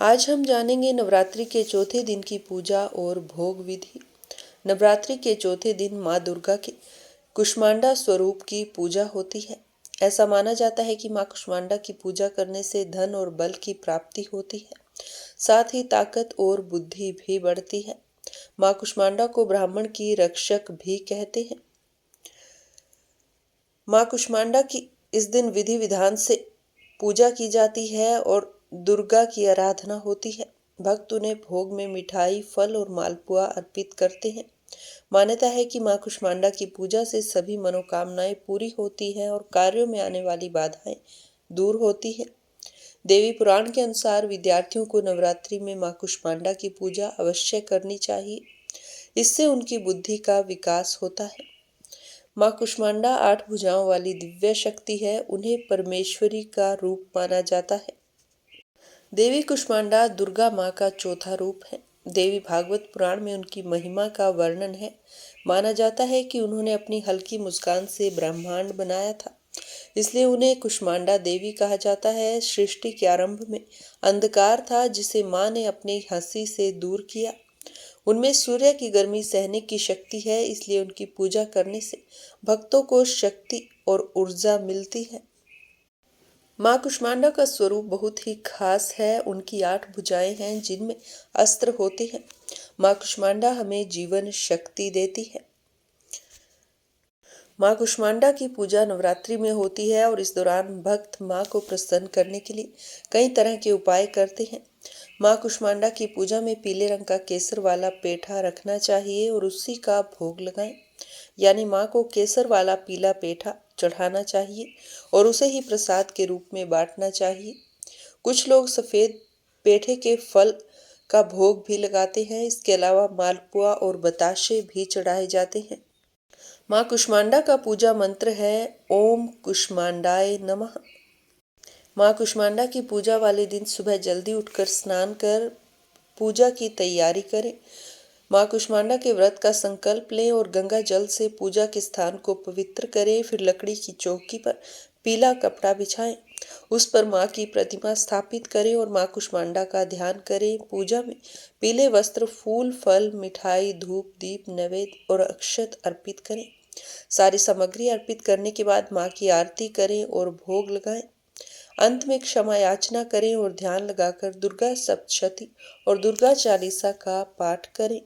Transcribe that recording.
आज हम जानेंगे नवरात्रि के चौथे दिन की पूजा और भोग विधि। नवरात्रि के चौथे दिन माँ दुर्गा के कुष्मांडा स्वरूप की पूजा होती है। ऐसा माना जाता है कि माँ कुष्मांडा की पूजा करने से धन और बल की प्राप्ति होती है, साथ ही ताकत और बुद्धि भी बढ़ती है। माँ कुष्मांडा को ब्राह्मण की रक्षक भी कहते हैं। माँ कुष्मांडा की इस दिन विधि विधान से पूजा की जाती है और दुर्गा की आराधना होती है। भक्त उन्हें भोग में मिठाई, फल और मालपुआ अर्पित करते हैं। मान्यता है कि माँ कुष्मांडा की पूजा से सभी मनोकामनाएं पूरी होती हैं और कार्यों में आने वाली बाधाएं दूर होती हैं। देवी पुराण के अनुसार विद्यार्थियों को नवरात्रि में माँ कुष्मांडा की पूजा अवश्य करनी चाहिए। इससे उनकी बुद्धि का विकास होता है। माँ कुष्मांडा 8 भुजाओं वाली दिव्य शक्ति है। उन्हें परमेश्वरी का रूप माना जाता है। देवी कुष्मांडा दुर्गा माँ का चौथा रूप है। देवी भागवत पुराण में उनकी महिमा का वर्णन है। माना जाता है कि उन्होंने अपनी हल्की मुस्कान से ब्रह्मांड बनाया था, इसलिए उन्हें कुष्मांडा देवी कहा जाता है। सृष्टि के आरंभ में अंधकार था, जिसे माँ ने अपनी हंसी से दूर किया। उनमें सूर्य की गर्मी सहने की शक्ति है, इसलिए उनकी पूजा करने से भक्तों को शक्ति और ऊर्जा मिलती है। माँ कुष्मांडा का स्वरूप बहुत ही खास है। उनकी 8 भुजाएं हैं जिनमें अस्त्र होते हैं। माँ कुष्मांडा हमें जीवन शक्ति देती है। माँ कुष्मांडा की पूजा नवरात्रि में होती है और इस दौरान भक्त माँ को प्रसन्न करने के लिए कई तरह के उपाय करते हैं। माँ कुष्मांडा की पूजा में पीले रंग का केसर वाला पेठा रखना चाहिए और उसी का भोग लगाएं। यानी माँ को केसर वाला पीला पेठा चढ़ाना चाहिए और उसे ही प्रसाद के रूप में बांटना चाहिए। कुछ लोग सफ़ेद पेठे के फल का भोग भी लगाते हैं। इसके अलावा मालपुआ और बताशे भी चढ़ाए जाते हैं। माँ कुष्मांडा का पूजा मंत्र है ओम कुष्मांडाय नमः। माँ कुष्मांडा की पूजा वाले दिन सुबह जल्दी उठकर स्नान कर पूजा की तैयारी करें। माँ कुष्मांडा के व्रत का संकल्प लें और गंगा जल से पूजा के स्थान को पवित्र करें। फिर लकड़ी की चौकी पर पीला कपड़ा बिछाएं, उस पर माँ की प्रतिमा स्थापित करें और माँ कुष्मांडा का ध्यान करें। पूजा में पीले वस्त्र, फूल, फल, मिठाई, धूप, दीप, नैवेद्य और अक्षत अर्पित करें। सारी सामग्री अर्पित करने के बाद माँ की आरती करें और भोग लगाएं। अंत में क्षमा याचना करें और ध्यान लगाकर दुर्गा सप्तशती और दुर्गा चालीसा का पाठ करें।